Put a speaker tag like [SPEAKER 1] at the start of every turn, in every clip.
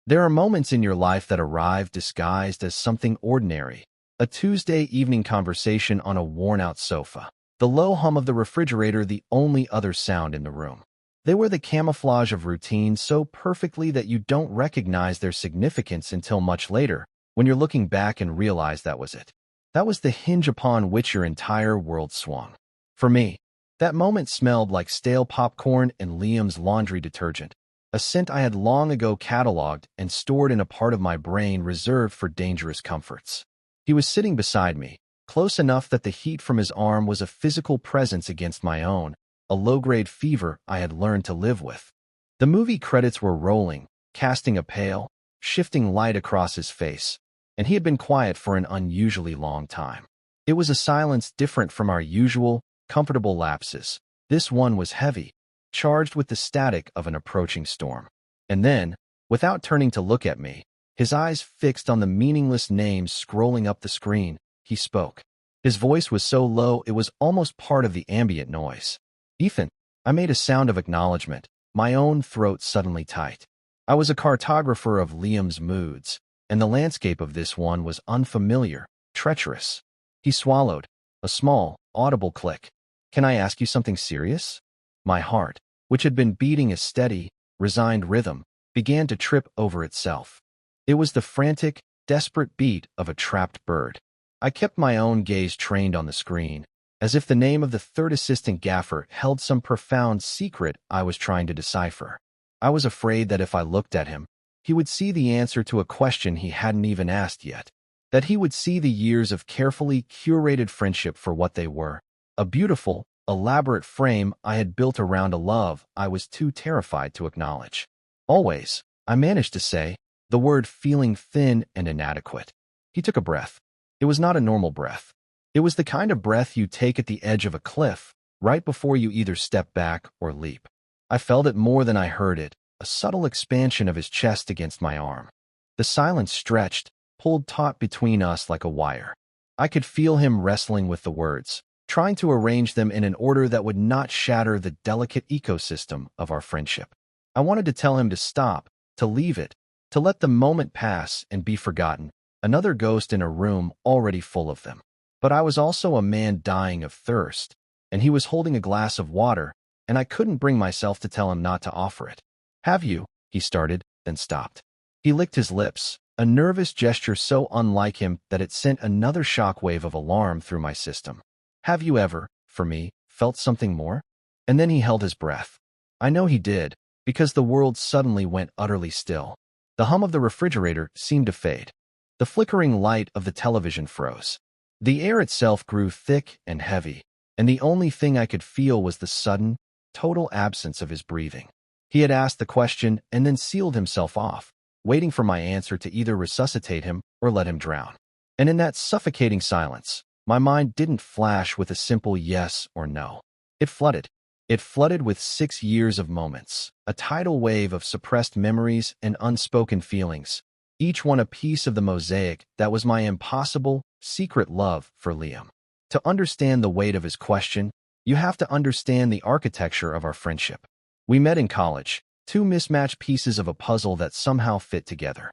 [SPEAKER 1] There are moments in your life that arrive disguised as something ordinary. A Tuesday evening conversation on a worn-out sofa. The low hum of the refrigerator the only other sound in the room. They were the camouflage of routine so perfectly that you don't recognize their significance until much later, when you're looking back and realize that was it. That was the hinge upon which your entire world swung. For me, that moment smelled like stale popcorn and Liam's laundry detergent, a scent I had long ago cataloged and stored in a part of my brain reserved for dangerous comforts. He was sitting beside me, close enough that the heat from his arm was a physical presence against my own, a low-grade fever I had learned to live with. The movie credits were rolling, casting a pale, shifting light across his face, and he had been quiet for an unusually long time. It was a silence different from our usual, comfortable lapses. This one was heavy, charged with the static of an approaching storm. And then, without turning to look at me, his eyes fixed on the meaningless names scrolling up the screen, he spoke. His voice was so low it was almost part of the ambient noise. "Ethan." I made a sound of acknowledgement, my own throat suddenly tight. I was a cartographer of Liam's moods, and the landscape of this one was unfamiliar, treacherous. He swallowed, a small, audible click. "Can I ask you something serious?" My heart, which had been beating a steady, resigned rhythm, began to trip over itself. It was the frantic, desperate beat of a trapped bird. I kept my own gaze trained on the screen, as if the name of the third assistant gaffer held some profound secret I was trying to decipher. I was afraid that if I looked at him, he would see the answer to a question he hadn't even asked yet, that he would see the years of carefully curated friendship for what they were, a beautiful, elaborate frame I had built around a love I was too terrified to acknowledge. "Always," I managed to say, the word feeling thin and inadequate. He took a breath. It was not a normal breath. It was the kind of breath you take at the edge of a cliff, right before you either step back or leap. I felt it more than I heard it, a subtle expansion of his chest against my arm. The silence stretched, pulled taut between us like a wire. I could feel him wrestling with the words, trying to arrange them in an order that would not shatter the delicate ecosystem of our friendship. I wanted to tell him to stop, to leave it, to let the moment pass and be forgotten, another ghost in a room already full of them. But I was also a man dying of thirst, and he was holding a glass of water, and I couldn't bring myself to tell him not to offer it. "Have you?" he started, then stopped. He licked his lips, a nervous gesture so unlike him that it sent another shockwave of alarm through my system. "Have you ever, for me, felt something more?" And then he held his breath. I know he did, because the world suddenly went utterly still. The hum of the refrigerator seemed to fade. The flickering light of the television froze. The air itself grew thick and heavy, and the only thing I could feel was the sudden, total absence of his breathing. He had asked the question and then sealed himself off, waiting for my answer to either resuscitate him or let him drown. And in that suffocating silence, my mind didn't flash with a simple yes or no. It flooded. It flooded with 6 years of moments, a tidal wave of suppressed memories and unspoken feelings, each one a piece of the mosaic that was my impossible, secret love for Liam. To understand the weight of his question, you have to understand the architecture of our friendship. We met in college, two mismatched pieces of a puzzle that somehow fit together.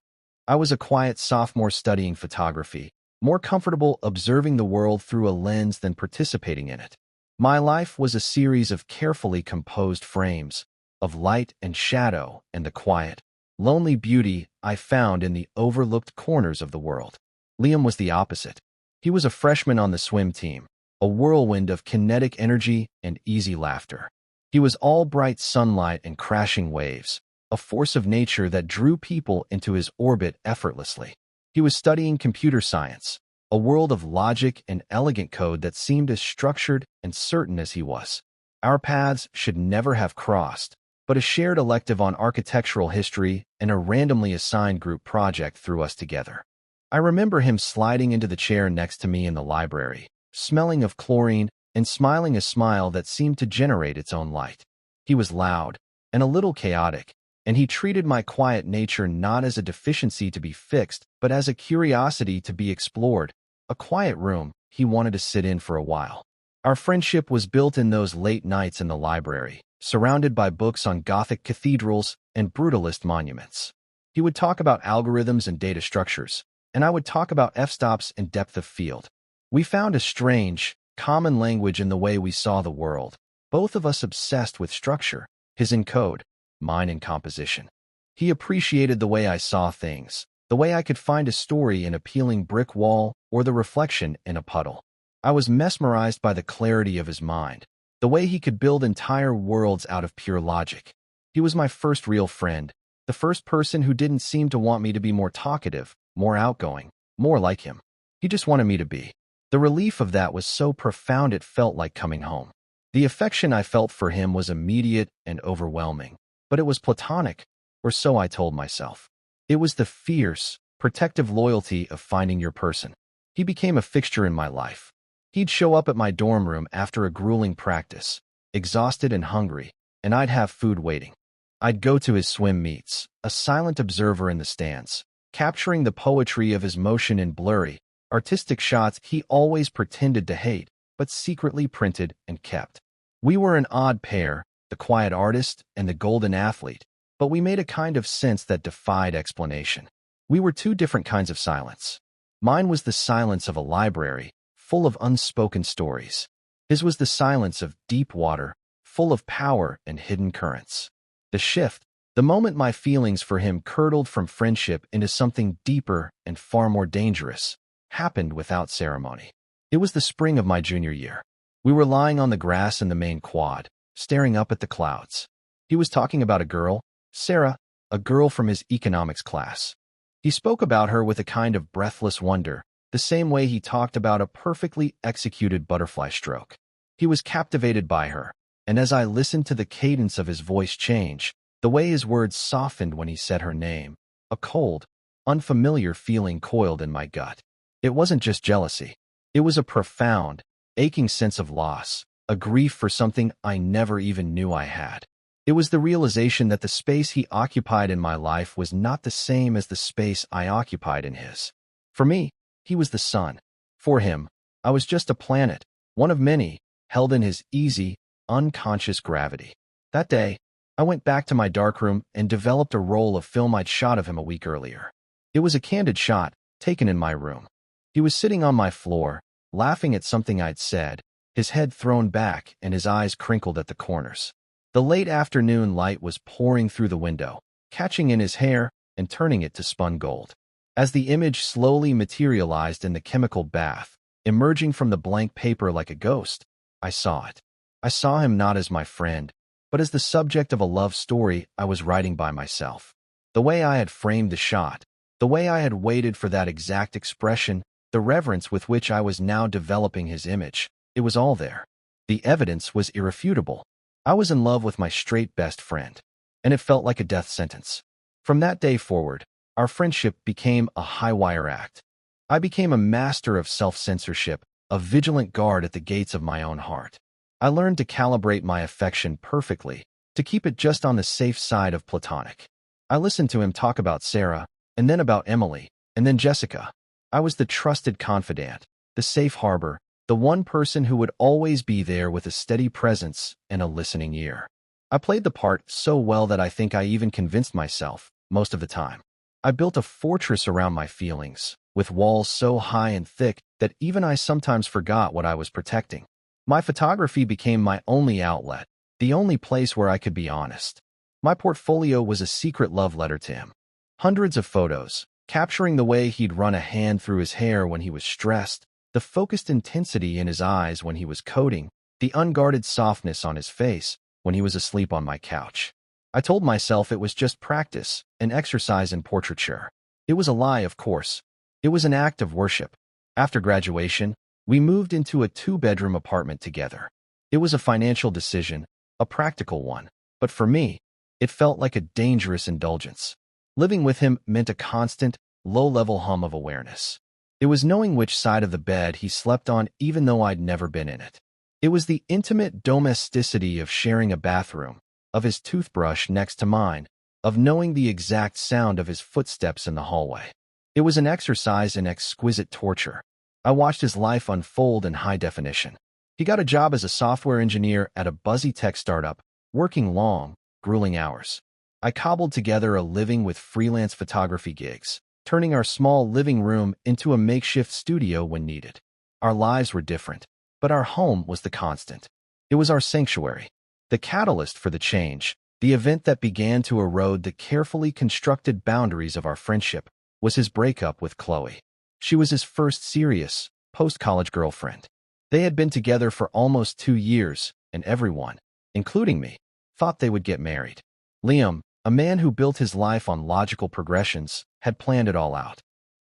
[SPEAKER 1] I was a quiet sophomore studying photography, more comfortable observing the world through a lens than participating in it. My life was a series of carefully composed frames, of light and shadow and the quiet, lonely beauty I found in the overlooked corners of the world. Liam was the opposite. He was a freshman on the swim team, a whirlwind of kinetic energy and easy laughter. He was all bright sunlight and crashing waves, a force of nature that drew people into his orbit effortlessly. He was studying computer science, a world of logic and elegant code that seemed as structured and certain as he was. Our paths should never have crossed, but a shared elective on architectural history and a randomly assigned group project threw us together. I remember him sliding into the chair next to me in the library, smelling of chlorine and smiling a smile that seemed to generate its own light. He was loud and a little chaotic, and he treated my quiet nature not as a deficiency to be fixed, but as a curiosity to be explored, a quiet room he wanted to sit in for a while. Our friendship was built in those late nights in the library, surrounded by books on Gothic cathedrals and brutalist monuments. He would talk about algorithms and data structures, and I would talk about f-stops and depth of field. We found a strange, common language in the way we saw the world, both of us obsessed with structure, his in code, mine in composition. He appreciated the way I saw things, the way I could find a story in a peeling brick wall or the reflection in a puddle. I was mesmerized by the clarity of his mind, the way he could build entire worlds out of pure logic. He was my first real friend, the first person who didn't seem to want me to be more talkative, more outgoing, more like him. He just wanted me to be. The relief of that was so profound it felt like coming home. The affection I felt for him was immediate and overwhelming, but it was platonic, or so I told myself. It was the fierce, protective loyalty of finding your person. He became a fixture in my life. He'd show up at my dorm room after a grueling practice, exhausted and hungry, and I'd have food waiting. I'd go to his swim meets, a silent observer in the stands, capturing the poetry of his motion in blurry, artistic shots he always pretended to hate, but secretly printed and kept. We were an odd pair, the quiet artist and the golden athlete, but we made a kind of sense that defied explanation. We were two different kinds of silence. Mine was the silence of a library, full of unspoken stories. His was the silence of deep water, full of power and hidden currents. The shift, the moment my feelings for him curdled from friendship into something deeper and far more dangerous, happened without ceremony. It was the spring of my junior year. We were lying on the grass in the main quad, staring up at the clouds. He was talking about a girl, Sarah, a girl from his economics class. He spoke about her with a kind of breathless wonder, the same way he talked about a perfectly executed butterfly stroke. He was captivated by her, and as I listened to the cadence of his voice change, the way his words softened when he said her name, a cold, unfamiliar feeling coiled in my gut. It wasn't just jealousy. It was a profound, aching sense of loss, a grief for something I never even knew I had. It was the realization that the space he occupied in my life was not the same as the space I occupied in his. For me, he was the sun. For him, I was just a planet, one of many, held in his easy, unconscious gravity. That day, I went back to my darkroom and developed a roll of film I'd shot of him a week earlier. It was a candid shot, taken in my room. He was sitting on my floor, laughing at something I'd said, his head thrown back and his eyes crinkled at the corners. The late afternoon light was pouring through the window, catching in his hair and turning it to spun gold. As the image slowly materialized in the chemical bath, emerging from the blank paper like a ghost, I saw it. I saw him not as my friend, but as the subject of a love story I was writing by myself. The way I had framed the shot, the way I had waited for that exact expression, the reverence with which I was now developing his image, it was all there. The evidence was irrefutable. I was in love with my straight best friend, and it felt like a death sentence. From that day forward, our friendship became a high-wire act. I became a master of self-censorship, a vigilant guard at the gates of my own heart. I learned to calibrate my affection perfectly, to keep it just on the safe side of platonic. I listened to him talk about Sarah, and then about Emily, and then Jessica. I was the trusted confidant, the safe harbor, the one person who would always be there with a steady presence and a listening ear. I played the part so well that I think I even convinced myself, most of the time. I built a fortress around my feelings, with walls so high and thick that even I sometimes forgot what I was protecting. My photography became my only outlet, the only place where I could be honest. My portfolio was a secret love letter to him. Hundreds of photos, capturing the way he'd run a hand through his hair when he was stressed, the focused intensity in his eyes when he was coding, the unguarded softness on his face when he was asleep on my couch. I told myself it was just practice, an exercise in portraiture. It was a lie, of course. It was an act of worship. After graduation, we moved into a 2-bedroom apartment together. It was a financial decision, a practical one, but for me, it felt like a dangerous indulgence. Living with him meant a constant, low-level hum of awareness. It was knowing which side of the bed he slept on even though I'd never been in it. It was the intimate domesticity of sharing a bathroom, of his toothbrush next to mine, of knowing the exact sound of his footsteps in the hallway. It was an exercise in exquisite torture. I watched his life unfold in high definition. He got a job as a software engineer at a buzzy tech startup, working long, grueling hours. I cobbled together a living with freelance photography gigs, turning our small living room into a makeshift studio when needed. Our lives were different, but our home was the constant. It was our sanctuary, the catalyst for the change. The event that began to erode the carefully constructed boundaries of our friendship was his breakup with Chloe. She was his first serious, post-college girlfriend. They had been together for almost 2 years, and everyone, including me, thought they would get married. Liam, a man who built his life on logical progressions, had planned it all out.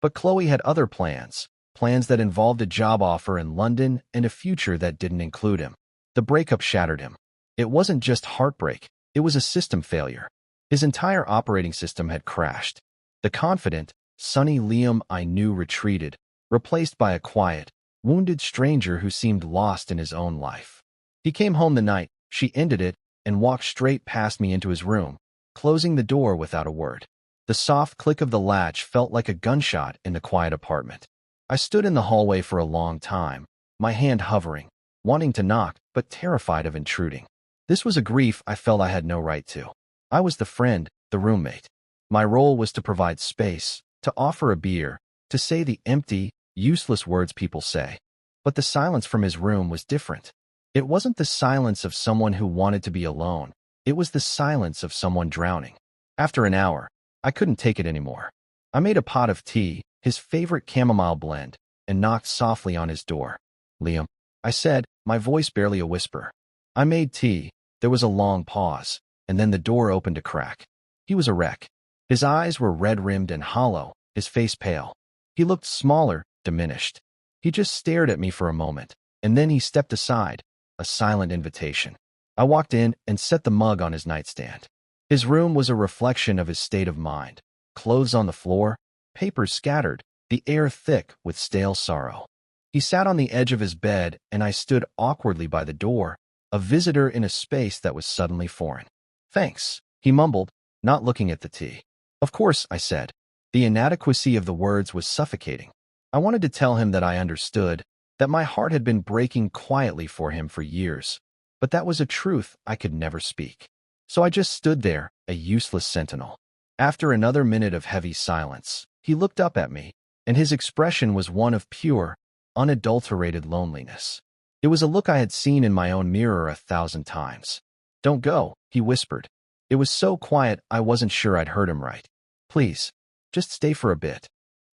[SPEAKER 1] But Chloe had other plans, plans that involved a job offer in London and a future that didn't include him. The breakup shattered him. It wasn't just heartbreak. It was a system failure. His entire operating system had crashed. The confident, sunny Liam I knew retreated, replaced by a quiet, wounded stranger who seemed lost in his own life. He came home the night she ended it and walked straight past me into his room, closing the door without a word. The soft click of the latch felt like a gunshot in the quiet apartment. I stood in the hallway for a long time, my hand hovering, wanting to knock, but terrified of intruding. This was a grief I felt I had no right to. I was the friend, the roommate. My role was to provide space, to offer a beer, to say the empty, useless words people say. But the silence from his room was different. It wasn't the silence of someone who wanted to be alone. It was the silence of someone drowning. After an hour, I couldn't take it anymore. I made a pot of tea, his favorite chamomile blend, and knocked softly on his door. "Liam," I said, my voice barely a whisper. I made tea. There was a long pause, and then the door opened a crack. He was a wreck. His eyes were red-rimmed and hollow, his face pale. He looked smaller, diminished. He just stared at me for a moment, and then he stepped aside, a silent invitation. I walked in and set the mug on his nightstand. His room was a reflection of his state of mind. Clothes on the floor, papers scattered, the air thick with stale sorrow. He sat on the edge of his bed, and I stood awkwardly by the door, a visitor in a space that was suddenly foreign. "Thanks," he mumbled, not looking at the tea. "Of course," I said. The inadequacy of the words was suffocating. I wanted to tell him that I understood, that my heart had been breaking quietly for him for years, but that was a truth I could never speak. So I just stood there, a useless sentinel. After another minute of heavy silence, he looked up at me, and his expression was one of pure, unadulterated loneliness. It was a look I had seen in my own mirror 1,000 times. "Don't go," he whispered. It was so quiet I wasn't sure I'd heard him right. "Please, just stay for a bit."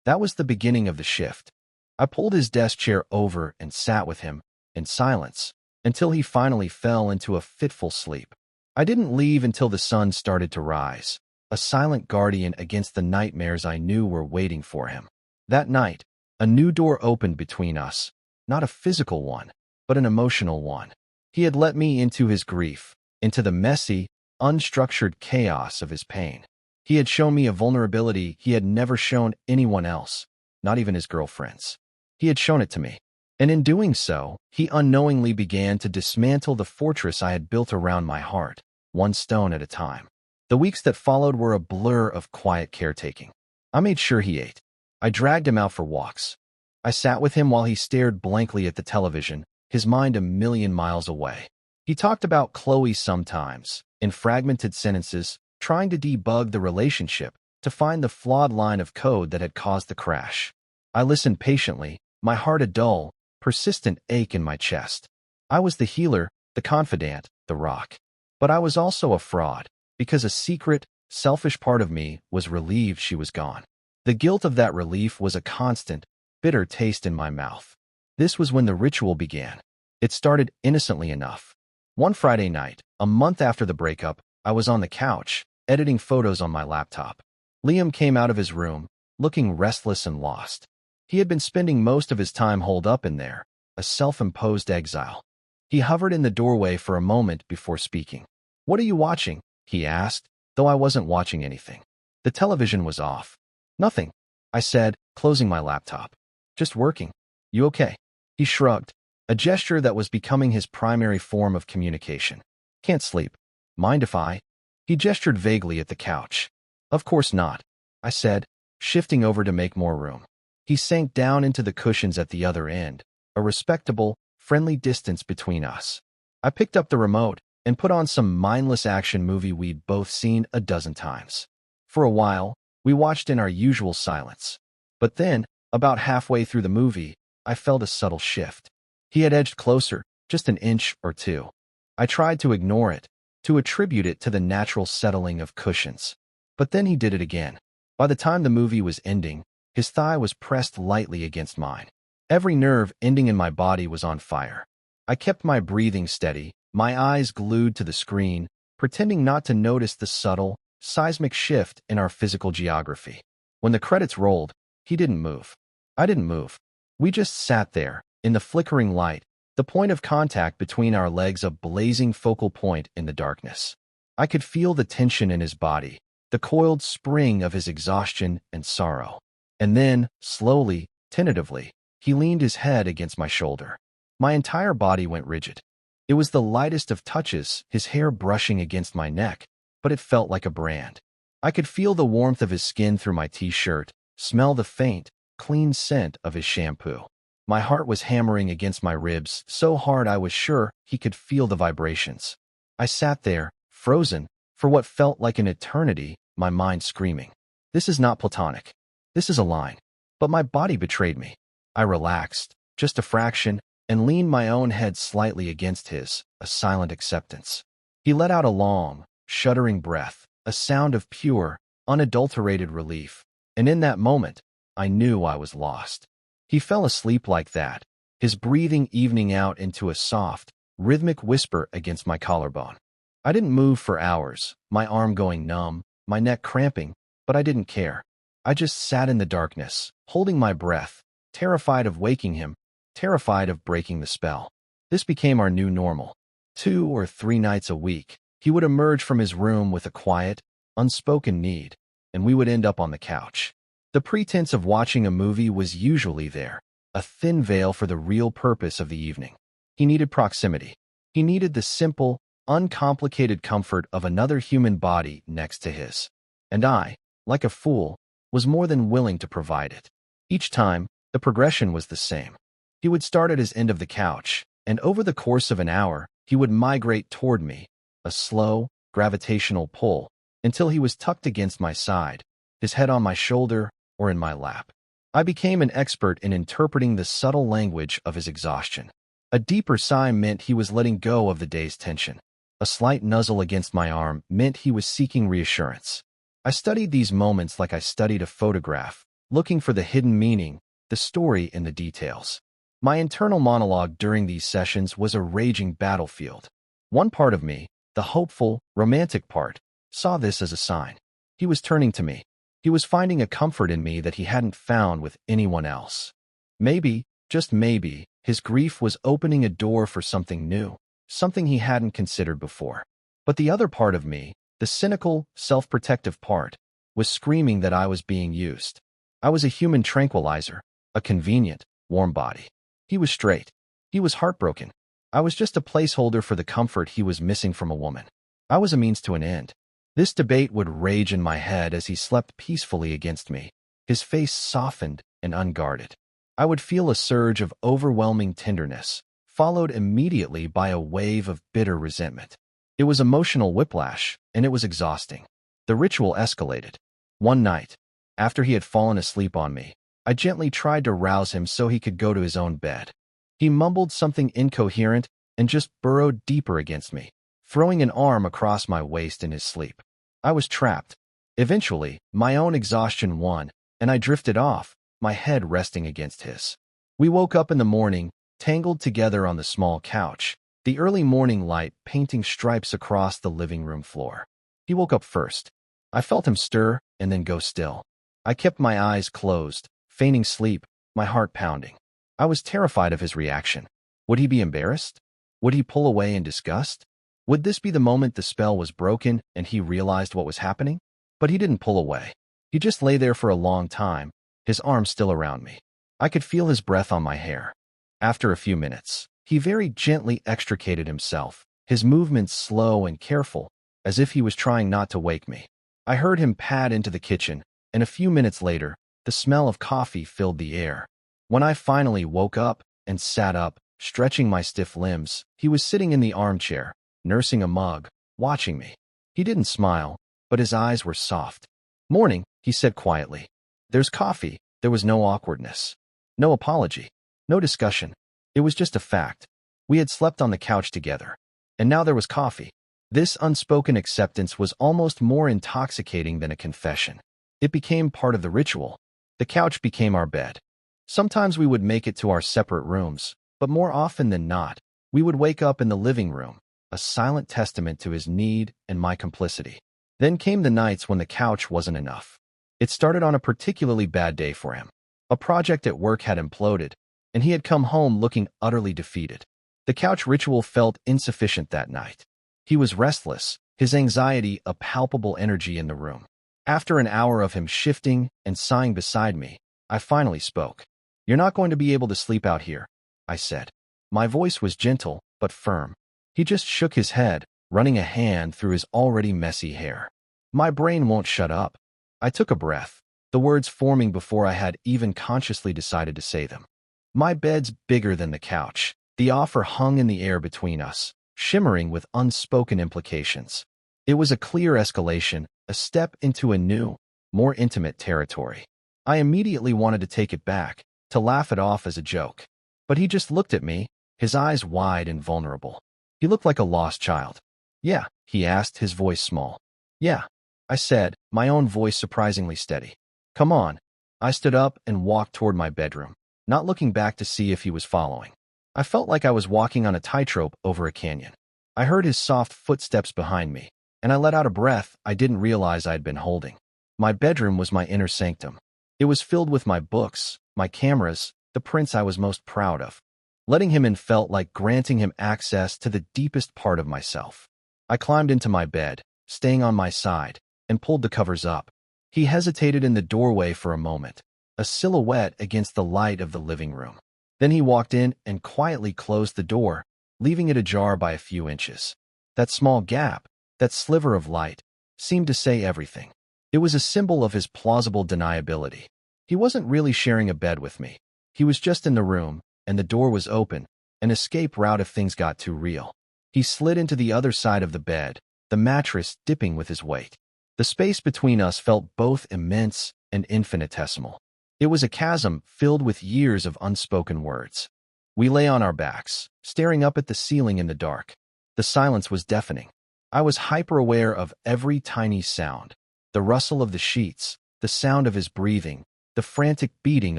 [SPEAKER 1] That was the beginning of the shift. I pulled his desk chair over and sat with him, in silence, until he finally fell into a fitful sleep. I didn't leave until the sun started to rise, a silent guardian against the nightmares I knew were waiting for him. That night, a new door opened between us, not a physical one, but an emotional one. He had let me into his grief, into the messy, unstructured chaos of his pain. He had shown me a vulnerability he had never shown anyone else, not even his girlfriends. He had shown it to me. And in doing so, he unknowingly began to dismantle the fortress I had built around my heart, one stone at a time. The weeks that followed were a blur of quiet caretaking. I made sure he ate. I dragged him out for walks. I sat with him while he stared blankly at the television, his mind a million miles away. He talked about Chloe sometimes, in fragmented sentences, trying to debug the relationship, to find the flawed line of code that had caused the crash. I listened patiently, my heart a dull, persistent ache in my chest. I was the healer, the confidant, the rock. But I was also a fraud, because a secret, selfish part of me was relieved she was gone. The guilt of that relief was a constant, bitter taste in my mouth. This was when the ritual began. It started innocently enough. One Friday night, a month after the breakup, I was on the couch, editing photos on my laptop. Liam came out of his room, looking restless and lost. He had been spending most of his time holed up in there, a self-imposed exile. He hovered in the doorway for a moment before speaking. "What are you watching?" he asked, though I wasn't watching anything. The television was off. "Nothing," I said, closing my laptop. "Just working. You okay?" He shrugged, a gesture that was becoming his primary form of communication. "Can't sleep. Mind if I?" He gestured vaguely at the couch. "Of course not," I said, shifting over to make more room. He sank down into the cushions at the other end, a respectable, friendly distance between us. I picked up the remote, and put on some mindless action movie we'd both seen a dozen times. For a while, we watched in our usual silence. But then, about halfway through the movie, I felt a subtle shift. He had edged closer, just an inch or two. I tried to ignore it, to attribute it to the natural settling of cushions. But then he did it again. By the time the movie was ending, his thigh was pressed lightly against mine. Every nerve ending in my body was on fire. I kept my breathing steady, my eyes glued to the screen, pretending not to notice the subtle, seismic shift in our physical geography. When the credits rolled, he didn't move. I didn't move. We just sat there, in the flickering light, the point of contact between our legs a blazing focal point in the darkness. I could feel the tension in his body, the coiled spring of his exhaustion and sorrow. And then, slowly, tentatively, he leaned his head against my shoulder. My entire body went rigid. It was the lightest of touches, his hair brushing against my neck, but it felt like a brand. I could feel the warmth of his skin through my t-shirt, smell the faint, clean scent of his shampoo. My heart was hammering against my ribs so hard I was sure he could feel the vibrations. I sat there, frozen, for what felt like an eternity, my mind screaming. This is not platonic. This is a line. But my body betrayed me. I relaxed, just a fraction, and leaned my own head slightly against his, a silent acceptance. He let out a long, shuddering breath, a sound of pure, unadulterated relief, and in that moment, I knew I was lost. He fell asleep like that, his breathing evening out into a soft, rhythmic whisper against my collarbone. I didn't move for hours, my arm going numb, my neck cramping, but I didn't care. I just sat in the darkness, holding my breath, terrified of waking him, terrified of breaking the spell. This became our new normal. 2 or 3 nights a week, he would emerge from his room with a quiet, unspoken need, and we would end up on the couch. The pretense of watching a movie was usually there, a thin veil for the real purpose of the evening. He needed proximity. He needed the simple, uncomplicated comfort of another human body next to his. And I, like a fool, was more than willing to provide it. Each time, the progression was the same. He would start at his end of the couch, and over the course of an hour, he would migrate toward me, a slow, gravitational pull, until he was tucked against my side, his head on my shoulder or in my lap. I became an expert in interpreting the subtle language of his exhaustion. A deeper sigh meant he was letting go of the day's tension. A slight nuzzle against my arm meant he was seeking reassurance. I studied these moments like I studied a photograph, looking for the hidden meaning, the story in the details. My internal monologue during these sessions was a raging battlefield. One part of me, the hopeful, romantic part, saw this as a sign. He was turning to me. He was finding a comfort in me that he hadn't found with anyone else. Maybe, just maybe, his grief was opening a door for something new, something he hadn't considered before. But the other part of me, the cynical, self-protective part, was screaming that I was being used. I was a human tranquilizer, a convenient, warm body. He was straight. He was heartbroken. I was just a placeholder for the comfort he was missing from a woman. I was a means to an end. This debate would rage in my head as he slept peacefully against me, his face softened and unguarded. I would feel a surge of overwhelming tenderness, followed immediately by a wave of bitter resentment. It was emotional whiplash, and it was exhausting. The ritual escalated. One night, after he had fallen asleep on me, I gently tried to rouse him so he could go to his own bed. He mumbled something incoherent and just burrowed deeper against me, throwing an arm across my waist in his sleep. I was trapped. Eventually, my own exhaustion won, and I drifted off, my head resting against his. We woke up in the morning, tangled together on the small couch, the early morning light painting stripes across the living room floor. He woke up first. I felt him stir and then go still. I kept my eyes closed, feigning sleep, my heart pounding. I was terrified of his reaction. Would he be embarrassed? Would he pull away in disgust? Would this be the moment the spell was broken and he realized what was happening? But he didn't pull away. He just lay there for a long time, his arms still around me. I could feel his breath on my hair. After a few minutes, he very gently extricated himself, his movements slow and careful, as if he was trying not to wake me. I heard him pad into the kitchen, and a few minutes later, the smell of coffee filled the air. When I finally woke up and sat up, stretching my stiff limbs, he was sitting in the armchair, nursing a mug, watching me. He didn't smile, but his eyes were soft. "Morning," he said quietly. "There's coffee." There was no awkwardness. No apology. No discussion. It was just a fact. We had slept on the couch together. And now there was coffee. This unspoken acceptance was almost more intoxicating than a confession. It became part of the ritual. The couch became our bed. Sometimes we would make it to our separate rooms, but more often than not, we would wake up in the living room, a silent testament to his need and my complicity. Then came the nights when the couch wasn't enough. It started on a particularly bad day for him. A project at work had imploded, and he had come home looking utterly defeated. The couch ritual felt insufficient that night. He was restless, his anxiety a palpable energy in the room. After an hour of him shifting and sighing beside me, I finally spoke. "You're not going to be able to sleep out here," I said. My voice was gentle but firm. He just shook his head, running a hand through his already messy hair. "My brain won't shut up." I took a breath, the words forming before I had even consciously decided to say them. "My bed's bigger than the couch." The offer hung in the air between us, shimmering with unspoken implications. It was a clear escalation, a step into a new, more intimate territory. I immediately wanted to take it back, to laugh it off as a joke. But he just looked at me, his eyes wide and vulnerable. He looked like a lost child. "Yeah," he asked, his voice small. "Yeah," I said, my own voice surprisingly steady. "Come on." I stood up and walked toward my bedroom, not looking back to see if he was following. I felt like I was walking on a tightrope over a canyon. I heard his soft footsteps behind me, and I let out a breath I didn't realize I had been holding. My bedroom was my inner sanctum. It was filled with my books, my cameras, the prints I was most proud of. Letting him in felt like granting him access to the deepest part of myself. I climbed into my bed, staying on my side, and pulled the covers up. He hesitated in the doorway for a moment, a silhouette against the light of the living room. Then he walked in and quietly closed the door, leaving it ajar by a few inches. That small gap, that sliver of light, seemed to say everything. It was a symbol of his plausible deniability. He wasn't really sharing a bed with me. He was just in the room, and the door was open, an escape route if things got too real. He slid into the other side of the bed, the mattress dipping with his weight. The space between us felt both immense and infinitesimal. It was a chasm filled with years of unspoken words. We lay on our backs, staring up at the ceiling in the dark. The silence was deafening. I was hyper-aware of every tiny sound, the rustle of the sheets, the sound of his breathing, the frantic beating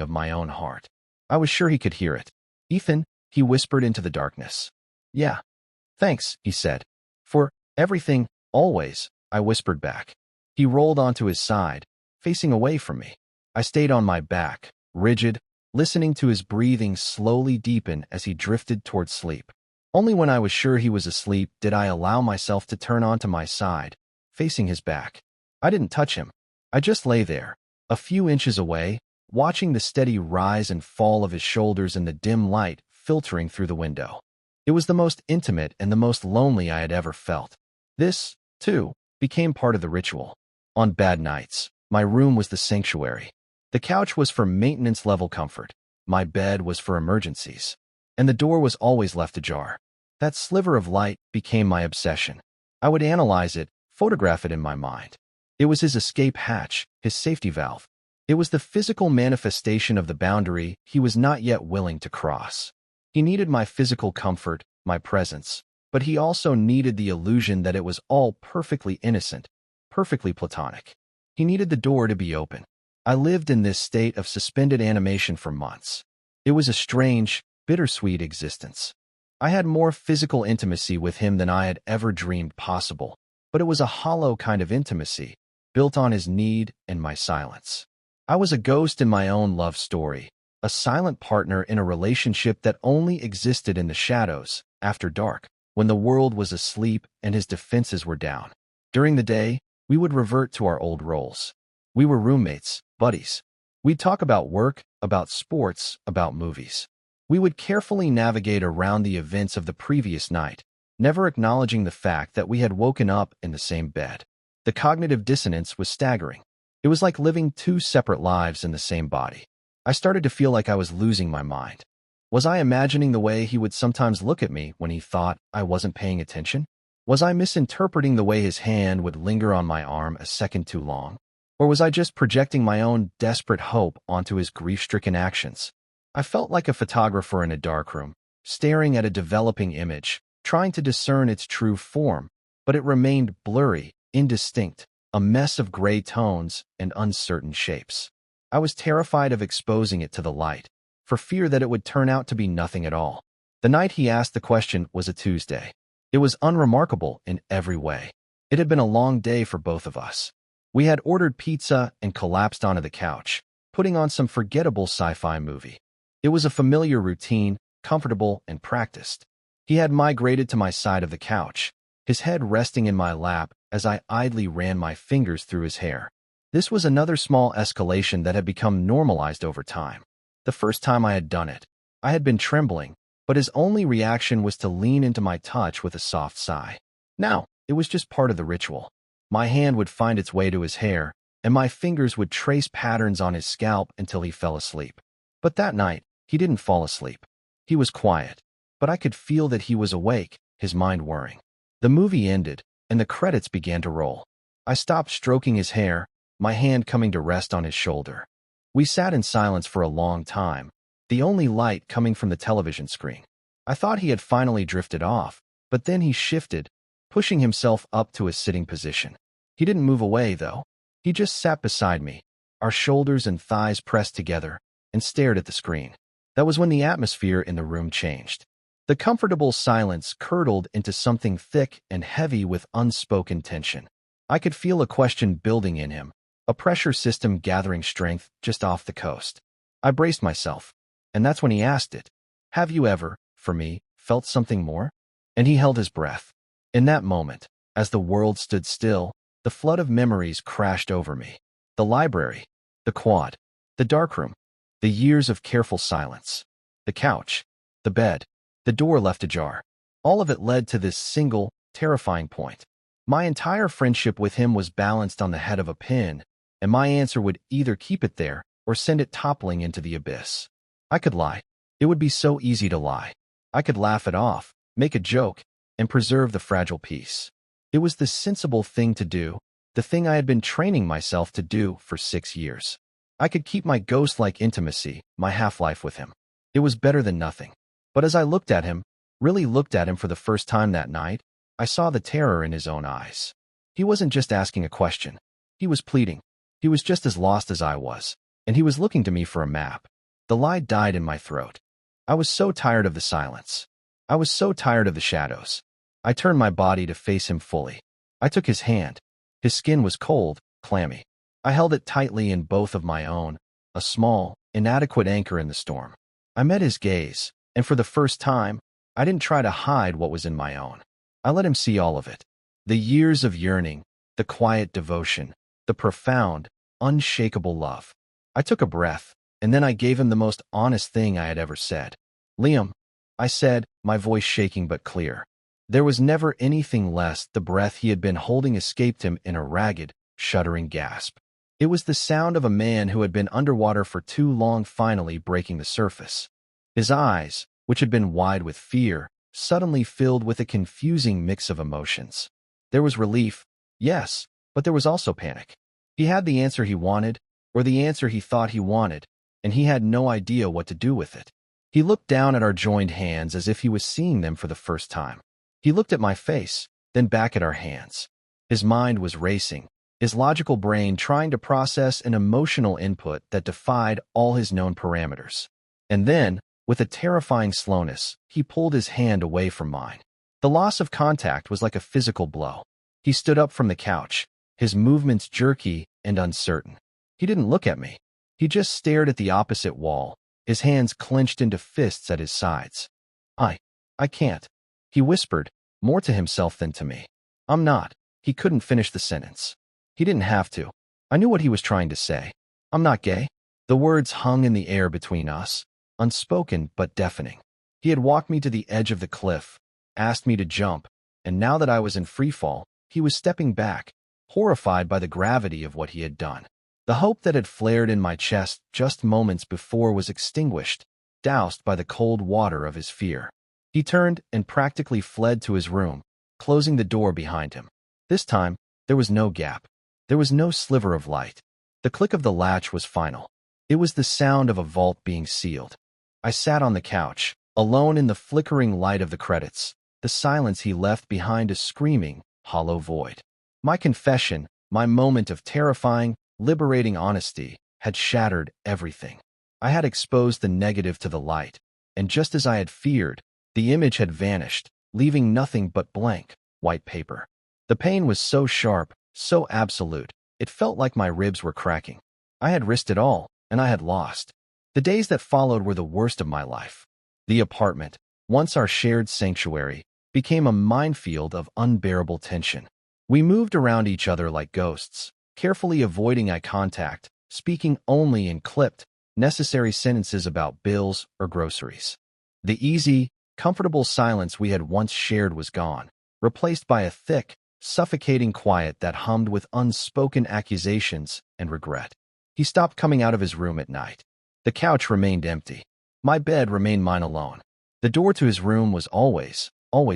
[SPEAKER 1] of my own heart. I was sure he could hear it. "Ethan," he whispered into the darkness. "Yeah. Thanks," he said. "For everything, always," I whispered back. He rolled onto his side, facing away from me. I stayed on my back, rigid, listening to his breathing slowly deepen as he drifted toward sleep. Only when I was sure he was asleep did I allow myself to turn onto my side, facing his back. I didn't touch him. I just lay there, a few inches away, watching the steady rise and fall of his shoulders in the dim light filtering through the window. It was the most intimate and the most lonely I had ever felt. This, too, became part of the ritual. On bad nights, my room was the sanctuary. The couch was for maintenance-level comfort. My bed was for emergencies. And the door was always left ajar. That sliver of light became my obsession. I would analyze it, photograph it in my mind. It was his escape hatch, his safety valve. It was the physical manifestation of the boundary he was not yet willing to cross. He needed my physical comfort, my presence, but he also needed the illusion that it was all perfectly innocent, perfectly platonic. He needed the door to be open. I lived in this state of suspended animation for months. It was a strange, bittersweet existence. I had more physical intimacy with him than I had ever dreamed possible, but it was a hollow kind of intimacy, built on his need and my silence. I was a ghost in my own love story, a silent partner in a relationship that only existed in the shadows, after dark, when the world was asleep and his defenses were down. During the day, we would revert to our old roles. We were roommates, buddies. We'd talk about work, about sports, about movies. We would carefully navigate around the events of the previous night, never acknowledging the fact that we had woken up in the same bed. The cognitive dissonance was staggering. It was like living two separate lives in the same body. I started to feel like I was losing my mind. Was I imagining the way he would sometimes look at me when he thought I wasn't paying attention? Was I misinterpreting the way his hand would linger on my arm a second too long? Or was I just projecting my own desperate hope onto his grief-stricken actions? I felt like a photographer in a darkroom, staring at a developing image, trying to discern its true form, but it remained blurry, indistinct, a mess of gray tones and uncertain shapes. I was terrified of exposing it to the light, for fear that it would turn out to be nothing at all. The night he asked the question was a Tuesday. It was unremarkable in every way. It had been a long day for both of us. We had ordered pizza and collapsed onto the couch, putting on some forgettable sci-fi movie. It was a familiar routine, comfortable and practiced. He had migrated to my side of the couch, his head resting in my lap as I idly ran my fingers through his hair. This was another small escalation that had become normalized over time. The first time I had done it, I had been trembling, but his only reaction was to lean into my touch with a soft sigh. Now, it was just part of the ritual. My hand would find its way to his hair, and my fingers would trace patterns on his scalp until he fell asleep. But that night, he didn't fall asleep. He was quiet, but I could feel that he was awake, his mind whirring. The movie ended, and the credits began to roll. I stopped stroking his hair, my hand coming to rest on his shoulder. We sat in silence for a long time, the only light coming from the television screen. I thought he had finally drifted off, but then he shifted, pushing himself up to a sitting position. He didn't move away, though. He just sat beside me, our shoulders and thighs pressed together, and stared at the screen. That was when the atmosphere in the room changed. The comfortable silence curdled into something thick and heavy with unspoken tension. I could feel a question building in him, a pressure system gathering strength just off the coast. I braced myself, and that's when he asked it. Have you ever, for me, felt something more? And he held his breath. In that moment, as the world stood still, the flood of memories crashed over me. The library, the quad, the darkroom, the years of careful silence, the couch, the bed, the door left ajar. All of it led to this single, terrifying point. My entire friendship with him was balanced on the head of a pin, and my answer would either keep it there or send it toppling into the abyss. I could lie. It would be so easy to lie. I could laugh it off, make a joke, and preserve the fragile peace. It was the sensible thing to do, the thing I had been training myself to do for 6 years. I could keep my ghost-like intimacy, my half-life with him. It was better than nothing. But as I looked at him, really looked at him for the first time that night, I saw the terror in his own eyes. He wasn't just asking a question. He was pleading. He was just as lost as I was, and he was looking to me for a map. The lie died in my throat. I was so tired of the silence. I was so tired of the shadows. I turned my body to face him fully. I took his hand. His skin was cold, clammy. I held it tightly in both of my own, a small, inadequate anchor in the storm. I met his gaze, and for the first time, I didn't try to hide what was in my own. I let him see all of it. The years of yearning, the quiet devotion, the profound, unshakable love. I took a breath, and then I gave him the most honest thing I had ever said. Liam, I said, my voice shaking but clear. There was never anything less. The breath he had been holding escaped him in a ragged, shuddering gasp. It was the sound of a man who had been underwater for too long finally breaking the surface. His eyes, which had been wide with fear, suddenly filled with a confusing mix of emotions. There was relief, yes, but there was also panic. He had the answer he wanted, or the answer he thought he wanted, and he had no idea what to do with it. He looked down at our joined hands as if he was seeing them for the first time. He looked at my face, then back at our hands. His mind was racing, his logical brain trying to process an emotional input that defied all his known parameters. And then, with a terrifying slowness, he pulled his hand away from mine. The loss of contact was like a physical blow. He stood up from the couch, his movements jerky and uncertain. He didn't look at me. He just stared at the opposite wall, his hands clenched into fists at his sides. I can't. He whispered, more to himself than to me. I'm not. He couldn't finish the sentence. He didn't have to. I knew what he was trying to say. I'm not gay. The words hung in the air between us, unspoken but deafening. He had walked me to the edge of the cliff, asked me to jump, and now that I was in freefall, he was stepping back, horrified by the gravity of what he had done. The hope that had flared in my chest just moments before was extinguished, doused by the cold water of his fear. He turned and practically fled to his room, closing the door behind him. This time, there was no gap. There was no sliver of light. The click of the latch was final. It was the sound of a vault being sealed. I sat on the couch, alone in the flickering light of the credits, the silence he left behind a screaming, hollow void. My confession, my moment of terrifying, liberating honesty, had shattered everything. I had exposed the negative to the light, and just as I had feared, the image had vanished, leaving nothing but blank, white paper. The pain was so sharp, so absolute, it felt like my ribs were cracking. I had risked it all, and I had lost. The days that followed were the worst of my life. The apartment, once our shared sanctuary, became a minefield of unbearable tension. We moved around each other like ghosts, carefully avoiding eye contact, speaking only in clipped, necessary sentences about bills or groceries. The easy, comfortable silence we had once shared was gone, replaced by a thick, suffocating quiet that hummed with unspoken accusations and regret. He stopped coming out of his room at night. The couch remained empty. My bed remained mine alone. The door to his room was always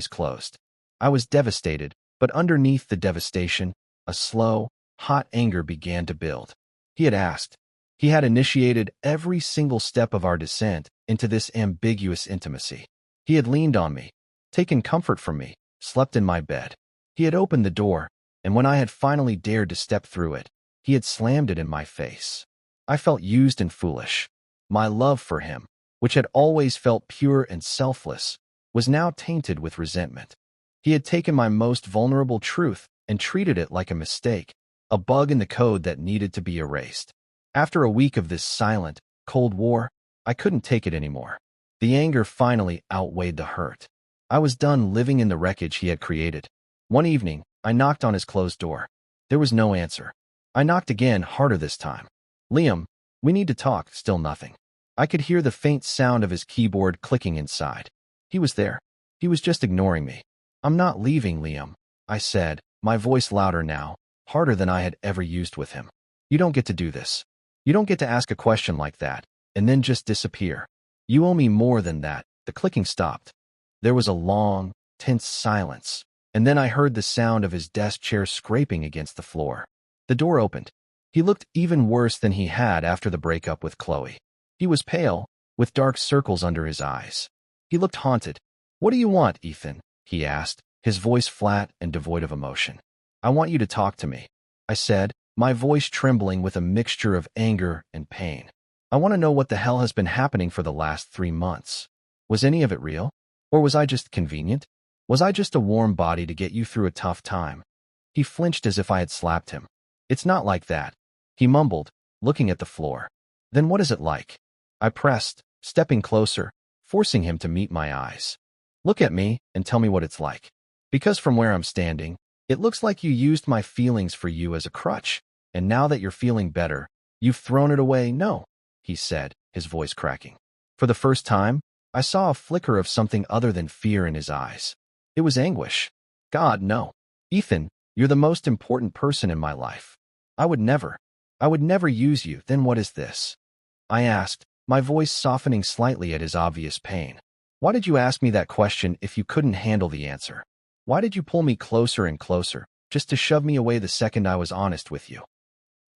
[SPEAKER 1] closed. I was devastated, but underneath the devastation, a slow, hot anger began to build. He had asked. He had initiated every single step of our descent into this ambiguous intimacy. He had leaned on me, taken comfort from me, slept in my bed. He had opened the door, and when I had finally dared to step through it, he had slammed it in my face. I felt used and foolish. My love for him, which had always felt pure and selfless, was now tainted with resentment. He had taken my most vulnerable truth and treated it like a mistake, a bug in the code that needed to be erased. After a week of this silent, cold war, I couldn't take it anymore. The anger finally outweighed the hurt. I was done living in the wreckage he had created. One evening, I knocked on his closed door. There was no answer. I knocked again, harder this time. "Liam, we need to talk." Still nothing. I could hear the faint sound of his keyboard clicking inside. He was there. He was just ignoring me. "I'm not leaving, Liam," I said, my voice louder now, harder than I had ever used with him. "You don't get to do this. You don't get to ask a question like that, and then just disappear. You owe me more than that." The clicking stopped. There was a long, tense silence, and then I heard the sound of his desk chair scraping against the floor. The door opened. He looked even worse than he had after the breakup with Chloe. He was pale, with dark circles under his eyes. He looked haunted. "What do you want, Ethan?" he asked, his voice flat and devoid of emotion. "I want you to talk to me," I said, my voice trembling with a mixture of anger and pain. "I want to know what the hell has been happening for the last 3 months. Was any of it real? Or was I just convenient? Was I just a warm body to get you through a tough time?" He flinched as if I had slapped him. "It's not like that," he mumbled, looking at the floor. "Then what is it like?" I pressed, stepping closer, forcing him to meet my eyes. "Look at me and tell me what it's like. Because from where I'm standing, it looks like you used my feelings for you as a crutch, and now that you're feeling better, you've thrown it away." "No," he said, his voice cracking. For the first time, I saw a flicker of something other than fear in his eyes. It was anguish. "God, no. Ethan, you're the most important person in my life. I would never use you." "Then what is this?" I asked, my voice softening slightly at his obvious pain. "Why did you ask me that question if you couldn't handle the answer? Why did you pull me closer and closer, just to shove me away the second I was honest with you?"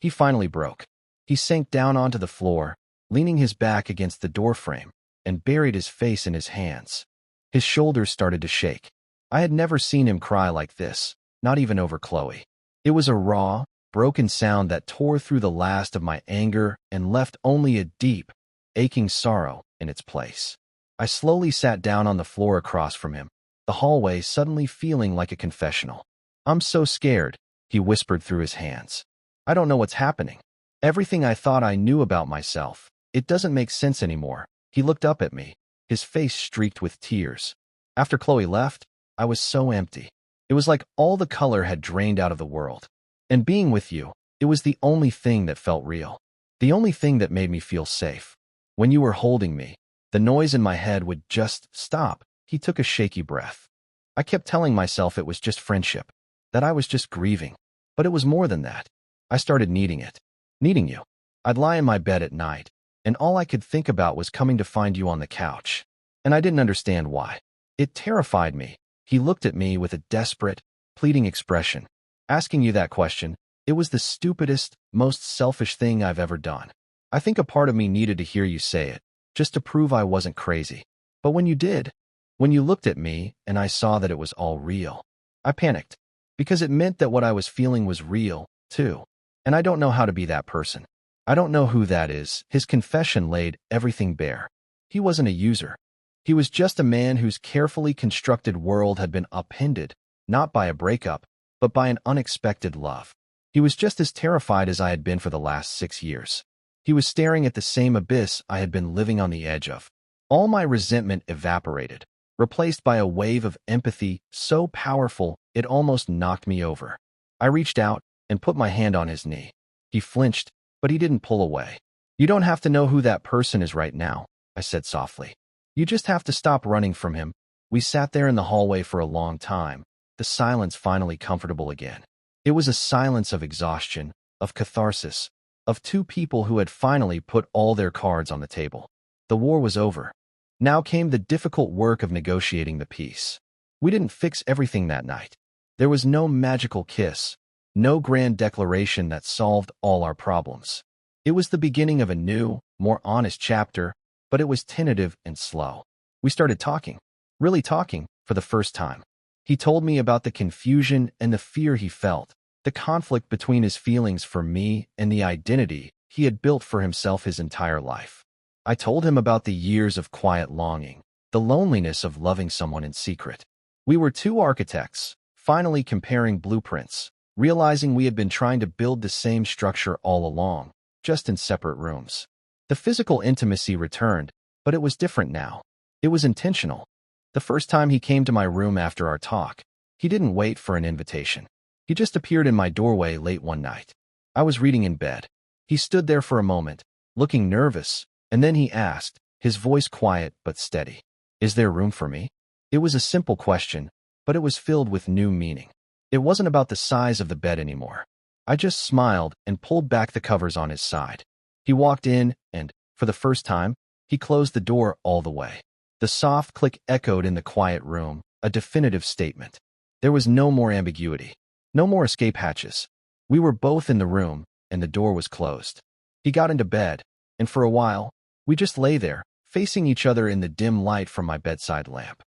[SPEAKER 1] He finally broke. He sank down onto the floor, leaning his back against the doorframe, and buried his face in his hands. His shoulders started to shake. I had never seen him cry like this, not even over Chloe. It was a raw, broken sound that tore through the last of my anger and left only a deep, aching sorrow in its place. I slowly sat down on the floor across from him, the hallway suddenly feeling like a confessional. "I'm so scared," he whispered through his hands. "I don't know what's happening. Everything I thought I knew about myself, it doesn't make sense anymore." He looked up at me, his face streaked with tears. "After Chloe left, I was so empty. It was like all the color had drained out of the world. And being with you, it was the only thing that felt real. The only thing that made me feel safe. When you were holding me, the noise in my head would just stop." He took a shaky breath. "I kept telling myself it was just friendship, that I was just grieving. But it was more than that. I started needing it. Needing you. I'd lie in my bed at night, and all I could think about was coming to find you on the couch. And I didn't understand why. It terrified me." He looked at me with a desperate, pleading expression. Asking you that question, it was the stupidest, most selfish thing I've ever done. I think a part of me needed to hear you say it, just to prove I wasn't crazy. But when you did, when you looked at me and I saw that it was all real, I panicked, because it meant that what I was feeling was real, too. And I don't know how to be that person. I don't know who that is. His confession laid everything bare. He wasn't a user. He was just a man whose carefully constructed world had been upended, not by a breakup, but by an unexpected love. He was just as terrified as I had been for the last 6 years. He was staring at the same abyss I had been living on the edge of. All my resentment evaporated, replaced by a wave of empathy so powerful it almost knocked me over. I reached out and put my hand on his knee. He flinched, but he didn't pull away. "You don't have to know who that person is right now," I said softly. "You just have to stop running from him." We sat there in the hallway for a long time, the silence finally comfortable again. It was a silence of exhaustion, of catharsis, of two people who had finally put all their cards on the table. The war was over. Now came the difficult work of negotiating the peace. We didn't fix everything that night. There was no magical kiss, no grand declaration that solved all our problems. It was the beginning of a new, more honest chapter, but it was tentative and slow. We started talking, really talking, for the first time. He told me about the confusion and the fear he felt, the conflict between his feelings for me and the identity he had built for himself his entire life. I told him about the years of quiet longing, the loneliness of loving someone in secret. We were two architects, finally comparing blueprints, realizing we had been trying to build the same structure all along, just in separate rooms. The physical intimacy returned, but it was different now. It was intentional. The first time he came to my room after our talk, he didn't wait for an invitation. He just appeared in my doorway late one night. I was reading in bed. He stood there for a moment, looking nervous, and then he asked, his voice quiet but steady, "Is there room for me?" It was a simple question, but it was filled with new meaning. It wasn't about the size of the bed anymore. I just smiled and pulled back the covers on his side. He walked in and, for the first time, he closed the door all the way. The soft click echoed in the quiet room, a definitive statement. There was no more ambiguity, no more escape hatches. We were both in the room, and the door was closed. He got into bed, and for a while, we just lay there, facing each other in the dim light from my bedside lamp.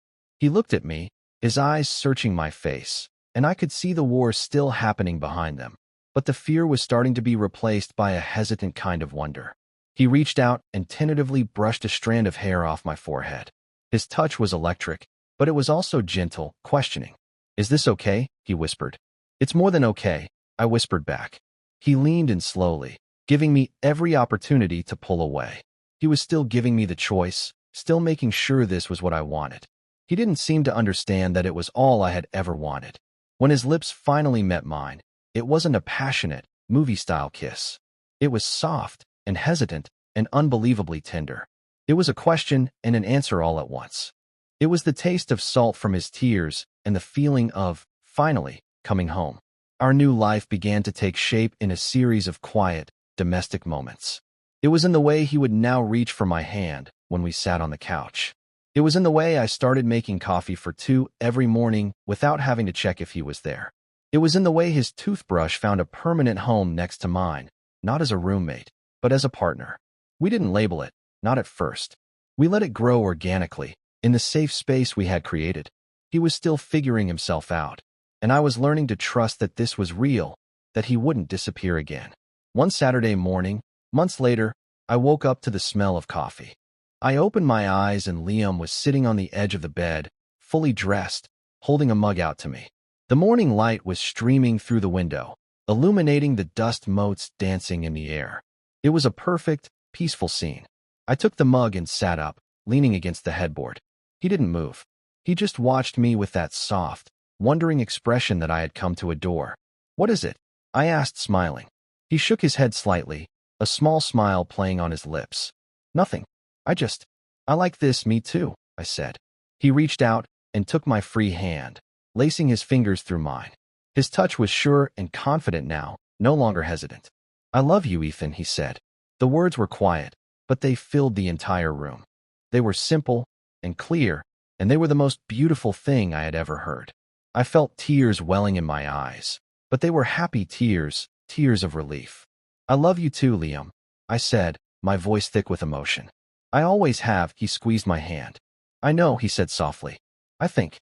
[SPEAKER 1] He looked at me, his eyes searching my face, and I could see the war still happening behind them, but the fear was starting to be replaced by a hesitant kind of wonder. He reached out and tentatively brushed a strand of hair off my forehead. His touch was electric, but it was also gentle, questioning. "Is this okay?" he whispered. "It's more than okay," I whispered back. He leaned in slowly, giving me every opportunity to pull away. He was still giving me the choice, still making sure this was what I wanted. He didn't seem to understand that it was all I had ever wanted. When his lips finally met mine, it wasn't a passionate, movie-style kiss. It was soft and hesitant and unbelievably tender. It was a question and an answer all at once. It was the taste of salt from his tears and the feeling of, finally, coming home. Our new life began to take shape in a series of quiet, domestic moments. It was in the way he would now reach for my hand when we sat on the couch. It was in the way I started making coffee for two every morning without having to check if he was there. It was in the way his toothbrush found a permanent home next to mine, not as a roommate, but as a partner. We didn't label it, not at first. We let it grow organically, in the safe space we had created. He was still figuring himself out, and I was learning to trust that this was real, that he wouldn't disappear again. One Saturday morning, months later, I woke up to the smell of coffee. I opened my eyes and Liam was sitting on the edge of the bed, fully dressed, holding a mug out to me. The morning light was streaming through the window, illuminating the dust motes dancing in the air. It was a perfect, peaceful scene. I took the mug and sat up, leaning against the headboard. He didn't move. He just watched me with that soft, wondering expression that I had come to adore. "What is it?" I asked, smiling. He shook his head slightly, a small smile playing on his lips. "Nothing. I like this, me too," I said. He reached out and took my free hand, lacing his fingers through mine. His touch was sure and confident now, no longer hesitant. "I love you, Ethan," he said. The words were quiet, but they filled the entire room. They were simple and clear, and they were the most beautiful thing I had ever heard. I felt tears welling in my eyes, but they were happy tears, tears of relief. I love you too, Liam, I said, my voice thick with emotion. I always have. He squeezed my hand. I know, he said softly. I think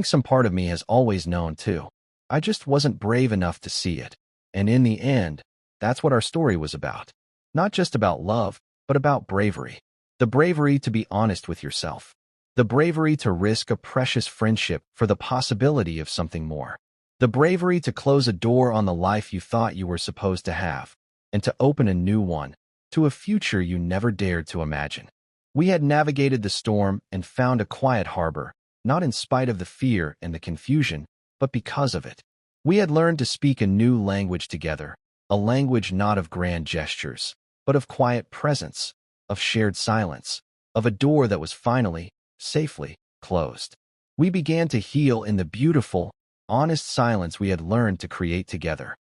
[SPEAKER 1] some part of me has always known too. I just wasn't brave enough to see it. And in the end, that's what our story was about. Not just about love, but about bravery. The bravery to be honest with yourself. The bravery to risk a precious friendship for the possibility of something more. The bravery to close a door on the life you thought you were supposed to have, and to open a new one, to a future you never dared to imagine. We had navigated the storm and found a quiet harbor, not in spite of the fear and the confusion, but because of it. We had learned to speak a new language together, a language not of grand gestures, but of quiet presence, of shared silence, of a door that was finally, safely, closed. We began to heal in the beautiful, honest silence we had learned to create together.